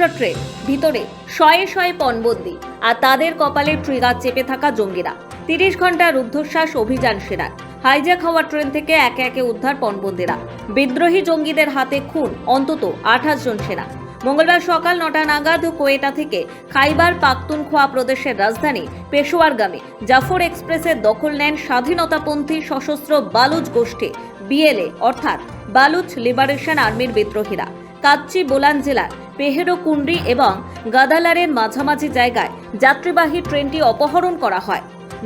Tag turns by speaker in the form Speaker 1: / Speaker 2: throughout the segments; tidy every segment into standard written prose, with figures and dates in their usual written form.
Speaker 1: একটা ট্রেন, ভিতরে শয়ে শয়ে পণবন্দি, আর তাদের কপালে ট্রিগার চেপে থাকা জঙ্গিরা। 30 ঘন্টার রুদ্ধশ্বাস অভিযান সেনার। হাইজ্যাক হওয়া ট্রেন থেকে একে একে উদ্ধার পণবন্দিরা। বিদ্রোহী জঙ্গিদের হাতে খুন অন্তত 28 জন সেনা। মঙ্গলবার সকাল 9টা নাগাদ কোয়েটা থেকে খাইবার পাখতুনখোয়া প্রদেশের রাজধানী পেশোয়ারগামী জাফর এক্সপ্রেসের দখল নেন স্বাধীনতাপন্থী সশস্ত্র বালুচ গোষ্ঠী বিএলএ অর্থাৎ বালুচ লিবারেশন আর্মির বিদ্রোহীরা। কাচ্চি বোলান জেলার পেহেরোকুন্ডি এবং গাদালারের মাঝামাঝি জায়গায় যাত্রীবাহী ট্রেনটি অপহরণ করা হয়।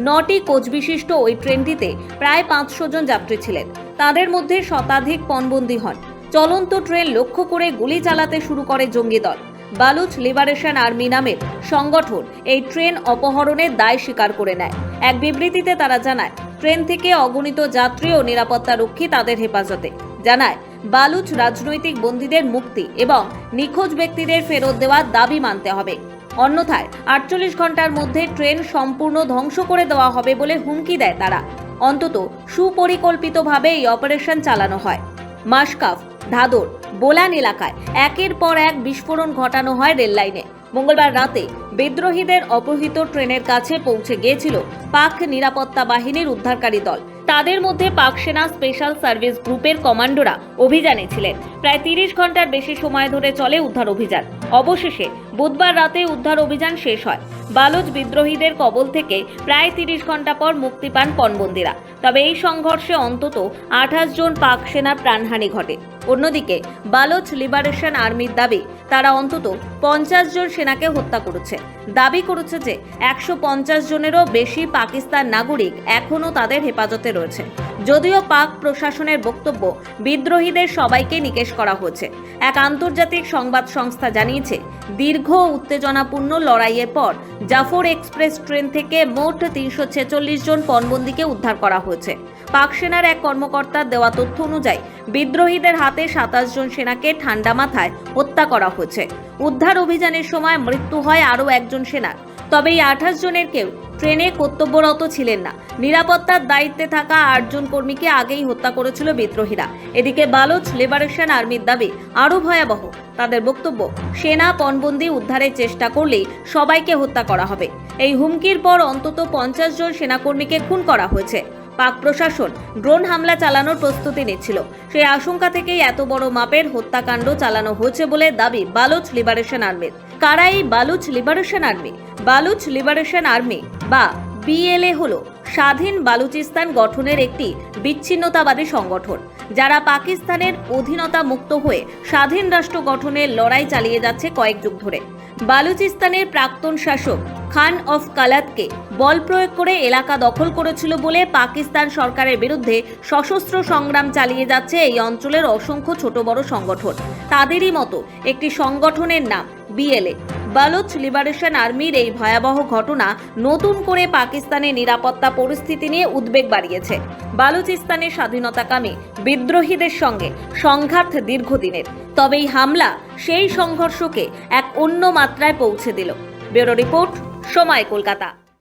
Speaker 1: 9টি কোচ বিশিষ্ট ওই ট্রেনটিতে প্রায় 500 জন যাত্রী ছিলেন। তাদের মধ্যে শতাধিক পণবন্দী হন। চলন্ত ট্রেন লক্ষ্য করে গুলি চালাতে শুরু করে জঙ্গি দল। বালুচ লিবারেশন আর্মি নামের সংগঠন এই ট্রেন অপহরণের দায় স্বীকার করে নেয়। এক বিবৃতিতে তারা জানায়, ট্রেন থেকে অগণিত যাত্রী ও নিরাপত্তা রক্ষী তাদের হেফাজতে। জানায়, বালুচ রাজনৈতিক বন্দীদের মুক্তি এবং নিখোঁজ ব্যক্তিদের ফেরত দেওয়ার দাবি মানতে হবে, অন্যথায় 48 ঘন্টার মধ্যে ট্রেন সম্পূর্ণ ধ্বংস করে দেওয়া হবে বলে হুমকি দেয় তারা। অন্তত সুপরিকল্পিতভাবে এই অপারেশন চালানো হয়। মাসকাফ, ধাদর, বোলান এলাকায় একের পর এক বিস্ফোরণ ঘটানো হয় রেল লাইনে। মঙ্গলবার রাতে বিদ্রোহীদের অপহৃত ট্রেনের কাছে পৌঁছে গিয়েছিল পাক নিরাপত্তা বাহিনীর উদ্ধারকারী দল। তাদের মধ্যে পাক সেনা স্পেশাল সার্ভিস গ্রুপের কমান্ডোরা অভিযানে ছিলেন। প্রায় 30 ঘন্টার বেশি সময় ধরে চলে উদ্ধার অভিযান। অবশেষে বুধবার রাতে উদ্ধার অভিযান শেষ হয়। বালুচ বিদ্রোহীদের কবল থেকে প্রায় 30 ঘন্টা পর মুক্তি পান পণবন্দীরা। তবে এই সংঘর্ষে অন্তত 28 জন পাক সেনার প্রাণহানি ঘটে। অন্যদিকে বালুচ লিবারেশন আর্মির দাবি, তারা অন্তত 50 জন সেনাকে হত্যা করেছে। দাবি করেছে যে 150 জনেরও বেশি পাকিস্তান নাগরিক এখনও তাদের হেফাজতে রয়েছে। যদিও পাক প্রশাসনের বক্তব্য, বিদ্রোহীদের সবাইকে নিকেশ করা হয়েছে। এক আন্তর্জাতিক সংবাদ সংস্থা জানিয়েছে, দীর্ঘ উত্তেজনাপূর্ণ লড়াইয়ের পর জাফর এক্সপ্রেস ট্রেন থেকে মোট 346 জন পণবন্দীকে উদ্ধার করা হয়েছে। পাক সেনার এক কর্মকর্তার দেওয়া তথ্য অনুযায়ী বিদ্রোহীদের হাতে 27 জন সেনাকে ঠান্ডা মাথায় হত্যা করা হয়েছে। উদ্ধার অভিযানের সময় মৃত্যু হয় আরও একজন সেনার। তবে এই 28 জনের কেউ ট্রেনে কর্তব্যরত ছিলেন না। নিরাপত্তার দায়িত্বে থাকা 8 জন কর্মীকে আগেই হত্যা করেছিল বিদ্রোহীরা। এদিকে বালুচ লিবারেশন আর্মির দাবি আরও ভয়াবহ। তাদের বক্তব্য, সেনা পণবন্দী উদ্ধারের চেষ্টা করলেই সবাইকে হত্যা করা হবে। এই হুমকির পর অন্তত 50 জন সেনাকর্মীকে খুন করা হয়েছে। পাক প্রশাসন ড্রোন হামলা চালানোর প্রস্তুতি নিচ্ছিল। সেই আশঙ্কা থেকেই এত বড় মাপের হত্যাকাণ্ড চালানো হয়েছে বলে দাবি বালুচ লিবারেশন আর্মির। কারা এই Baloch liberation army? Baloch liberation army বা বিএলএ হলো স্বাধীন বালুচিস্তান গঠনের একটি বিচ্ছিন্নতাবাদী সংগঠন, যারা পাকিস্তানের অধীনতা মুক্ত হয়ে স্বাধীন রাষ্ট্র গঠনের লড়াই চালিয়ে যাচ্ছে কয়েক যুগ ধরে। বালুচিস্তানের প্রাক্তন শাসক খান অফ কালাতকে বল প্রয়োগ করে এলাকা দখল করেছিল বলে পাকিস্তান সরকারের বিরুদ্ধে সশস্ত্র সংগ্রাম চালিয়ে যাচ্ছে এই অঞ্চলের অসংখ্য ছোট বড় সংগঠন। তাদেরই মতো একটি সংগঠনের নাম বিএলএ। বালুচ লিবারেশন আর্মির এই ভয়াবহ ঘটনা নতুন করে পাকিস্তানের নিরাপত্তা পরিস্থিতি নিয়ে উদ্বেগ বাড়িয়েছে। বালুচিস্তানের স্বাধীনতাকামী বিদ্রোহীদের সঙ্গে সংঘাত দীর্ঘদিনের। তবে এই হামলা সেই সংঘর্ষকে এক অন্য মাত্রায় পৌঁছে দিল। ব্যুরো রিপোর্ট, সময় কলকাতা।